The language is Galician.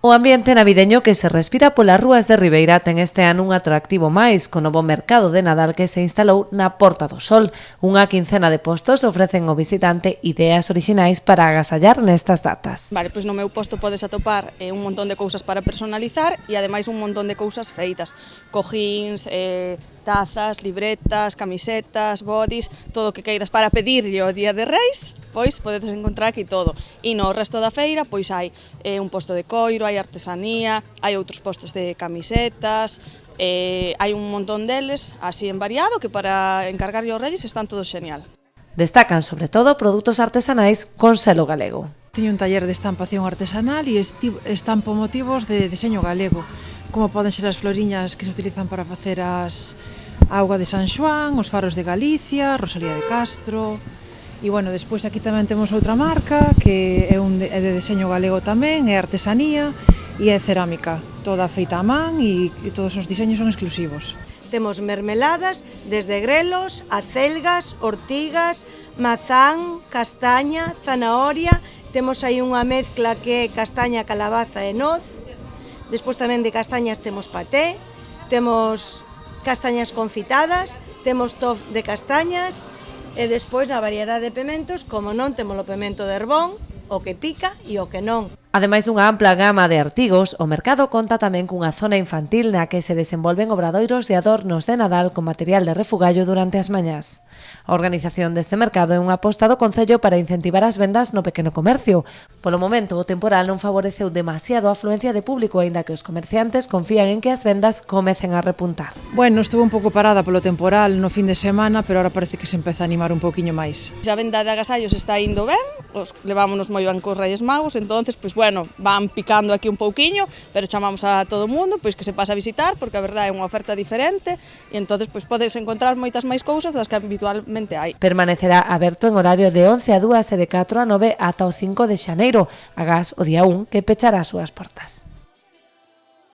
O ambiente navideño que se respira polas rúas de Ribeira ten este ano un atractivo máis, co novo mercado de Nadal que se instalou na Porta do Sol. Unha quincena de postos ofrecen ao visitante ideas orixinais para agasallar nestas datas. Vale, pois no meu posto podes atopar un montón de cousas para personalizar e ademais un montón de cousas feitas. Cojins, tazas, libretas, camisetas, bodys, todo o que queiras para pedirlle o Día de Reis, pois podedes encontrar aquí todo. E no resto da feira, pois hai un posto de coiro, hai artesanía, hai outros postos de camisetas, hai un montón deles, así en variado, que para encargarlle aos Reyes están todos xenial. Destacan, sobre todo, produtos artesanais con selo galego. Teño un taller de estampación artesanal e estampo motivos de deseño galego, como poden ser as floriñas que se utilizan para facer a auga de San Xoán, os faros de Galicia, Rosalía de Castro. E, bueno, despois aquí tamén temos outra marca que é de deseño galego tamén, é artesanía e é cerámica, toda feita a man e todos os diseños son exclusivos. Temos mermeladas, desde grelos, acelgas, ortigas, mazán, castaña, zanahoria, temos aí unha mezcla que é castaña, calabaza e noz, despois tamén de castañas temos paté, temos castañas confitadas, temos tof de castañas, e despois a variedade de pementos, como non, temos o pemento de herbón, o que pica e o que non. Ademais dunha ampla gama de artigos, o mercado conta tamén cunha zona infantil na que se desenvolven obradoiros de adornos de Nadal con material de refugallo durante as mañás. A organización deste mercado é unha aposta do Concello para incentivar as vendas no pequeno comercio. Polo momento, o temporal non favoreceu demasiado a afluencia de público, aínda que os comerciantes confían en que as vendas comecen a repuntar. Bueno, estuvo un pouco parada polo temporal no fin de semana, pero ahora parece que se empeza a animar un pouquiño máis. A venda de agasallos está indo ben, levámonos moi ben cos Reyes Magos, entonces, pois bueno, van picando aquí un pouquiño, pero chamamos a todo o mundo pois que se pase a visitar, porque a verdade é unha oferta diferente e entonces pois podes encontrar moitas máis cousas das que habitualmente hai. Permanecerá aberto en horario de 11 a 2 e de 4 a 9 ata o 5 de xaneiro, agás o día 1 que pechará as súas portas.